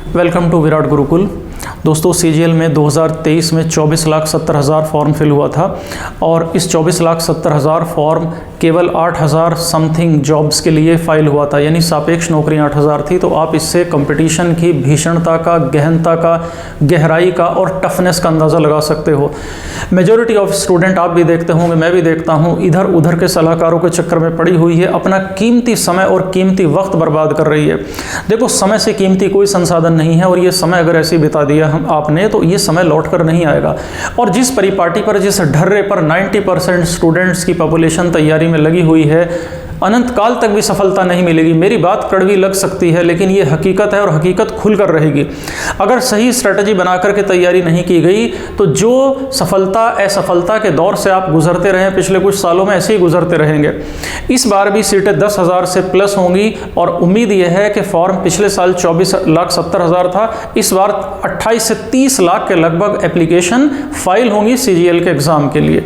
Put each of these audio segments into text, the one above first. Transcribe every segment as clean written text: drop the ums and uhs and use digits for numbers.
Welcome to Virat Gurukul. दोस्तों CGL में 2023 में 24,70,000 फॉर्म फिल हुआ था और इस 24,70,000 फॉर्म केवल 8,000 समथिंग जॉब्स के लिए फाइल हुआ था, यानी सापेक्ष नौकरियां 8,000 थी। तो आप इससे कंपटीशन की भीषणता का, गहनता का, गहराई का और टफनेस का अंदाज़ा लगा सकते हो। मेजॉरिटी ऑफ स्टूडेंट, आप भी देखते होंगे, मैं भी देखता हूँ, इधर उधर के सलाहकारों के चक्कर में पड़ी हुई है, अपना कीमती समय और कीमती वक्त बर्बाद कर रही है। देखो, समय से कीमती कोई संसाधन नहीं है और ये समय अगर ऐसे बिता दिया आपने तो ये समय लौट कर नहीं आएगा। और जिस परिपाटी पर, जिस ढर्रे पर 90% स्टूडेंट्स की पॉपुलेशन तैयारी में लगी हुई है, अनंत काल तक भी सफलता नहीं मिलेगी। मेरी बात कड़वी लग सकती है, लेकिन ये हकीकत है और हकीकत खुलकर रहेगी। अगर सही स्ट्रेटजी बनाकर के तैयारी नहीं की गई तो जो सफलता असफलता के दौर से आप गुजरते रहे पिछले कुछ सालों में, ऐसे ही गुजरते रहेंगे। इस बार भी सीटें 10,000 से प्लस होंगी और उम्मीद यह है कि फॉर्म पिछले साल 24,70,000 था, इस बार 28 से 30 लाख के लगभग एप्लीकेशन फाइल होंगी CGL के एग्ज़ाम के लिए।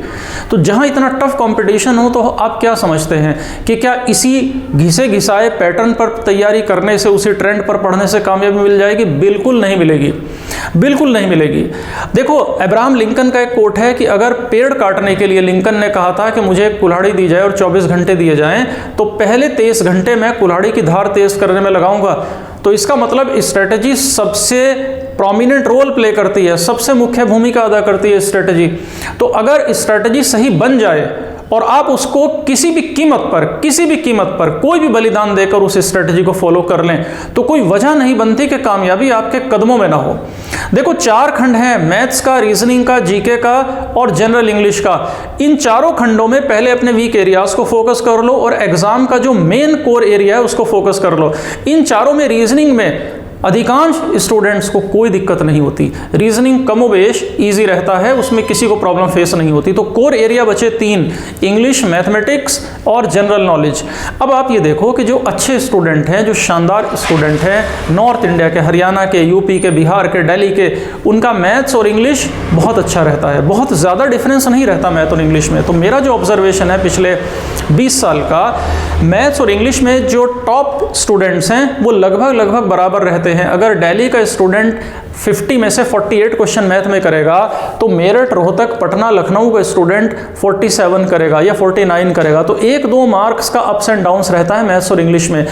तो जहाँ इतना टफ कॉम्पिटिशन हो तो आप क्या समझते हैं कि क्या इसी घिसे घिसाए पैटर्न पर तैयारी करने से, उसी ट्रेंड पर पढ़ने से कामयाबी मिल जाएगी? बिल्कुल नहीं मिलेगी, बिल्कुल नहीं मिलेगी। देखो, अब्राहम लिंकन का एक कोट है कि अगर पेड़ काटने के लिए लिंकन ने कहा था कि मुझे कुल्हाड़ी दी जाए और 24 घंटे दिए जाएं, तो पहले 23 घंटे मैं कुल्हाड़ी की धार तेज करने में लगाऊंगा। तो इसका मतलब स्ट्रेटजी सबसे प्रोमिनेंट रोल प्ले करती है, सबसे मुख्य भूमिका अदा करती है स्ट्रेटजी। तो अगर स्ट्रेटजी सही बन जाए और आप उसको किसी भी कीमत पर कोई भी बलिदान देकर उस स्ट्रेटजी को फॉलो कर लें, तो कोई वजह नहीं बनती कि कामयाबी आपके कदमों में ना हो। देखो, 4 खंड हैं, मैथ्स का, रीजनिंग का, जीके का और जनरल इंग्लिश का। इन चारों खंडों में पहले अपने वीक एरियाज को फोकस कर लो और एग्जाम का जो मेन कोर एरिया है उसको फोकस कर लो। इन चारों में रीजनिंग में अधिकांश स्टूडेंट्स को कोई दिक्कत नहीं होती। रीजनिंग कमोबेश इजी रहता है, उसमें किसी को प्रॉब्लम फेस नहीं होती। तो कोर एरिया बचे 3, इंग्लिश, मैथमेटिक्स और जनरल नॉलेज। अब आप ये देखो कि जो अच्छे स्टूडेंट हैं, जो शानदार स्टूडेंट हैं, नॉर्थ इंडिया के, हरियाणा के, यूपी के, बिहार के, दिल्ली के, उनका मैथ्स और इंग्लिश बहुत अच्छा रहता है, बहुत ज़्यादा डिफरेंस नहीं रहता मैथ और इंग्लिश में। तो मेरा जो ऑब्जर्वेशन है पिछले 20 साल का, मैथ्स और इंग्लिश में जो टॉप स्टूडेंट्स हैं वो लगभग बराबर रहते हैं। अगर दिल्ली का स्टूडेंट 50 में से 48 क्वेश्चन मैथ में करेगा तो मेरठ, रोहतक, पटना, लखनऊ का स्टूडेंट 47 करेगा या 49 करेगा। तो 1-2 मार्क्स का अप्स एंड डाउन्स रहता है मैथ्स और इंग्लिश में।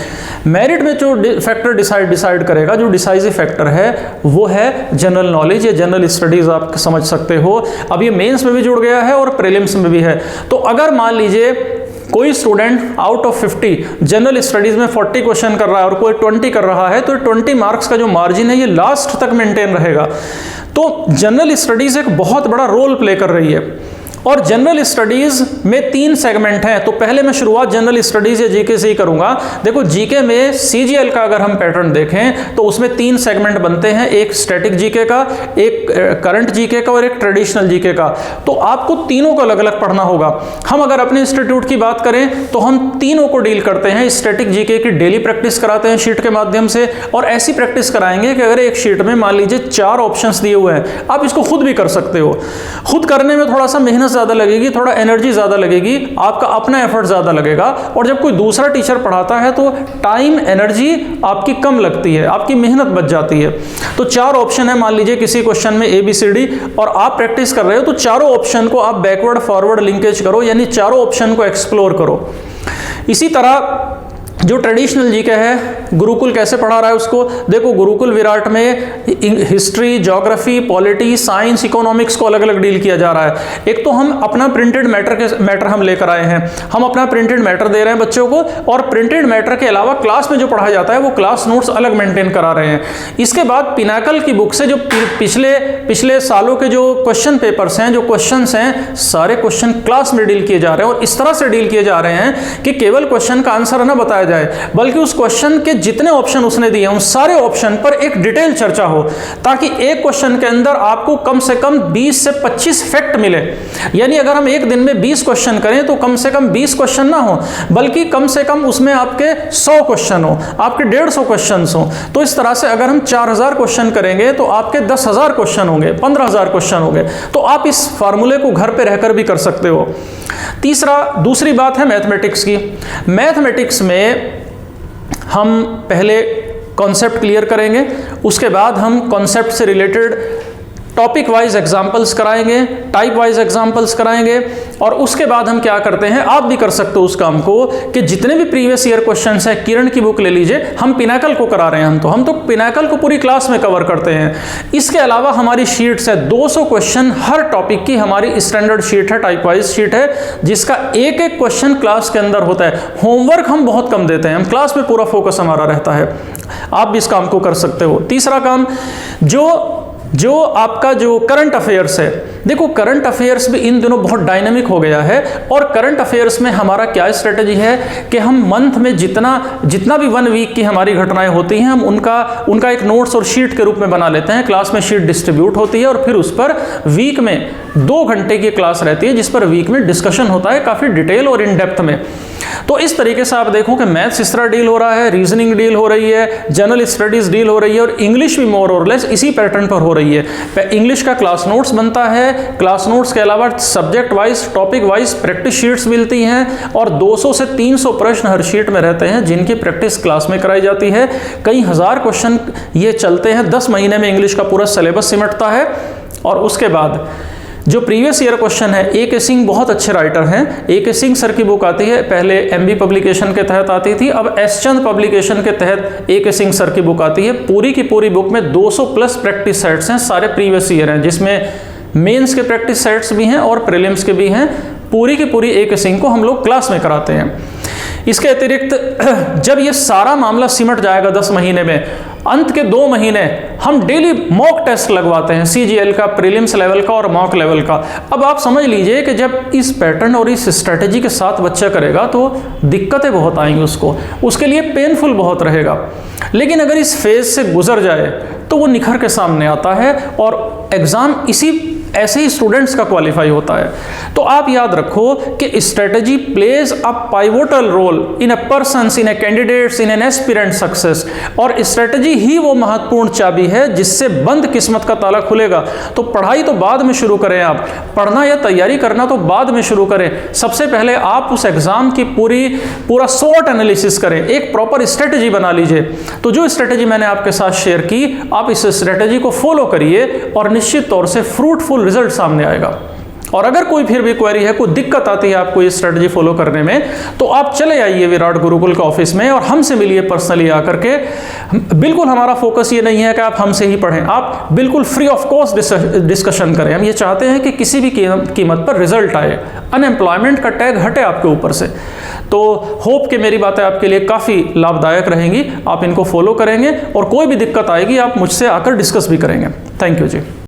मेरिट में जो फैक्टर डिसाइड करेगा, जो डिसाइसिव फैक्टर है, वो है जनरल नॉलेज या जनरल स्टडीज, आप समझ सकते हो। अब ये मेंस में भी जुड़ गया है और प्रीलिम्स में भी है। तो अगर मान लीजिए कोई student out of 50 general studies में 40 क्वेश्चन कर रहा है और कोई 20 कर रहा है, तो 20 मार्क्स का जो मार्जिन है ये लास्ट तक मेंटेन रहेगा। तो जनरल स्टडीज एक बहुत बड़ा रोल प्ले कर रही है। और जनरल स्टडीज में 3 सेगमेंट हैं। तो पहले मैं शुरुआत जनरल स्टडीज या जीके से ही करूंगा। देखो, जीके में CGL का अगर हम पैटर्न देखें तो उसमें 3 सेगमेंट बनते हैं, एक स्टैटिक जीके का, एक करंट जीके का और एक ट्रेडिशनल जीके का। तो आपको तीनों को अलग अलग पढ़ना होगा। हम अगर अपने इंस्टीट्यूट की बात करें तो हम तीनों को डील करते हैं। स्टैटिक जीके की डेली प्रैक्टिस कराते हैं शीट के माध्यम से, और ऐसी प्रैक्टिस कराएंगे कि अगर एक शीट में मान लीजिए 4 ऑप्शंस दिए हुए हैं, आप इसको खुद भी कर सकते हो। खुद करने में थोड़ा सा मेहनत ज़्यादा लगेगी, थोड़ा एनर्जी ज़्यादा लगेगी, आपका अपना एफर्ट ज़्यादा लगेगा। और जब कोई दूसरा टीचर पढ़ाता है तो टाइम, एनर्जी आपकी कम लगती है, आपकी मेहनत बच जाती है। तो 4 ऑप्शन है, मान लीजिए किसी क्वेश्चन में ABCD, और आप प्रैक्टिस कर रहे हो, तो चारों ऑप्शन को आप बैकवर्ड फॉरवर्ड लिंकेज करो, यानी चारों ऑप्शन को एक्सप्लोर करो। इसी तरह जो ट्रेडिशनल जीके है, गुरुकुल कैसे पढ़ा रहा है उसको देखो। गुरुकुल विराट में history, geography, polity, science, economics को अलग अलग डील किया जा रहा है। एक तो हम अपना प्रिंटेड मैटर हम लेकर आए हैं, हम अपना प्रिंटेड मैटर दे रहे हैं बच्चों को, और प्रिंटेड मैटर के अलावा क्लास में जो पढ़ाया जाता है वो क्लास नोट्स अलग मेंटेन करा रहे हैं। इसके बाद पिनाकल की बुक से जो पिछले सालों के जो क्वेश्चन पेपर्स हैं, जो क्वेश्चंस हैं, सारे क्वेश्चन क्लास में डील किए जा रहे हैं। और इस तरह से डील किए जा रहे हैं कि केवल क्वेश्चन का आंसर न बताया जाए, बल्कि उस क्वेश्चन के जितने ऑप्शन उसने दिए उन सारे ऑप्शन पर एक डिटेल चर्चा हो, ताकि एक क्वेश्चन के अंदर आपको कम से कम 20 से 25 फैक्ट मिले। यानी अगर हम एक दिन में 20 क्वेश्चन करें तो कम से कम 20 क्वेश्चन ना हो, बल्कि कम से कम उसमें आपके 100 क्वेश्चन हो, आपके 150 क्वेश्चन हो। तो इस तरह से अगर हम 4000 क्वेश्चन करेंगे तो आपके 10,000 क्वेश्चन होंगे, 15,000 क्वेश्चन होंगे। तो आप इस फार्मूले को घर पे रहकर भी कर सकते हो। दूसरी बात है मैथमेटिक्स की। मैथमेटिक्स में हम पहले कॉन्सेप्ट क्लियर करेंगे, उसके बाद हम कॉन्सेप्ट से रिलेटेड टॉपिक वाइज एग्जाम्पल्स कराएंगे, टाइप वाइज एग्जाम्पल्स कराएंगे, और उसके बाद हम क्या करते हैं, आप भी कर सकते हो उस काम को, कि जितने भी प्रीवियस ईयर क्वेश्चंस हैं, किरण की बुक ले लीजिए, हम पिनाकल को करा रहे हैं, हम तो पिनाकल को पूरी क्लास में कवर करते हैं। इसके अलावा हमारी शीट्स है, 200 क्वेश्चन हर टॉपिक की हमारी स्टैंडर्ड शीट है, टाइप वाइज शीट है, जिसका एक एक क्वेश्चन क्लास के अंदर होता है। होमवर्क हम बहुत कम देते हैं, हम क्लास में पूरा फोकस हमारा रहता है। आप भी इस काम को कर सकते हो। तीसरा काम, जो आपका जो करंट अफेयर्स है, देखो करंट अफेयर्स भी इन दिनों बहुत डायनामिक हो गया है, और करंट अफेयर्स में हमारा क्या स्ट्रेटजी है कि हम मंथ में जितना भी 1 वीक की हमारी घटनाएं होती हैं, हम उनका एक नोट्स और शीट के रूप में बना लेते हैं। क्लास में शीट डिस्ट्रीब्यूट होती है और फिर उस पर वीक में 2 घंटे की क्लास रहती है, जिस पर वीक में डिस्कशन होता है काफ़ी डिटेल और इन डेप्थ में। तो इस तरीके से आप देखो कि मैथ्स इस तरह डील हो रहा है, रीजनिंग डील हो रही है, जनरल स्टडीज डील हो रही है, और इंग्लिश भी मोर और लेस इसी पैटर्न पर हो रही है। इंग्लिश का क्लास नोट्स बनता है, क्लास नोट्स के अलावा subject wise, topic wise practice sheets मिलती हैं, और 200 से 300 प्रश्न हर शीट में रहते हैं, जिनकी प्रैक्टिस क्लास में कराई जाती है। कई हज़ार क्वेश्चन ये चलते हैं, 10 महीने में इंग्लिश का पूरा सिलेबस सिमटता है। और उसके बाद जो प्रीवियस ईयर क्वेश्चन है, ए के सिंह बहुत अच्छे राइटर हैं, ए के सिंह सर की बुक आती है, पहले एमबी पब्लिकेशन के तहत आती थी, अब एस चंद पब्लिकेशन के तहत ए के सिंह सर की बुक आती है। पूरी की पूरी बुक में 200 प्लस प्रैक्टिस सेट्स हैं, सारे प्रीवियस ईयर हैं, जिसमें मेंस के प्रैक्टिस सेट्स भी हैं और प्रीलिम्स के भी हैं। पूरी की पूरी ए के सिंह को हम लोग क्लास में कराते हैं। इसके अतिरिक्त जब ये सारा मामला सिमट जाएगा 10 महीने में, अंत के 2 महीने हम डेली मॉक टेस्ट लगवाते हैं, सीजीएल का, प्रीलिम्स लेवल का और मॉक लेवल का। अब आप समझ लीजिए कि जब इस पैटर्न और इस स्ट्रेटजी के साथ बच्चा करेगा तो दिक्कतें बहुत आएंगी उसके लिए पेनफुल बहुत रहेगा, लेकिन अगर इस फेज से गुजर जाए तो वो निखर के सामने आता है और एग्ज़ाम ऐसे ही स्टूडेंट्स का क्वालिफाई होता है। तो आप याद रखो कि strategy plays a pivotal role in a person's, in a candidate's, in an aspirant success, और स्ट्रेटजी ही वो महत्वपूर्ण चाबी है जिससे बंद किस्मत का ताला खुलेगा। तो पढ़ाई तो बाद में शुरू करें, आप पढ़ना या तैयारी करना तो बाद में शुरू करें। सबसे पहले आप उस एग्जाम की पूरा शॉर्ट एनालिसिस करें, एक प्रॉपर स्ट्रेटजी बना लीजिए। तो जो स्ट्रेटजी मैंने आपके साथ शेयर की, आप इस स्ट्रेटजी को फॉलो करिए और निश्चित तौर से फ्रूटफुल रिजल्ट सामने आएगा। और अगर कोई फिर भी क्वेरी है, कोई दिक्कत आती है आपको ये स्ट्रेटजी फॉलो करने में, तो आप चले आइए विराट गुरुकुल के ऑफिस में और हमसे मिलिए पर्सनली आकर के। बिल्कुल हमारा फोकस ये नहीं है कि आप हमसे ही पढ़ें, आप बिल्कुल फ्री ऑफ कॉस्ट डिस्कशन करें। हम ये चाहते हैं कि किसी भी कीमत पर रिजल्ट आए, अनएम्प्लॉयमेंट का टैग हटे आपके ऊपर से। तो होप कि मेरी बातें आपके लिए काफ़ी लाभदायक रहेंगी, आप इनको फॉलो करेंगे और कोई भी दिक्कत आएगी आप मुझसे आकर डिस्कस भी करेंगे। Thank you ji.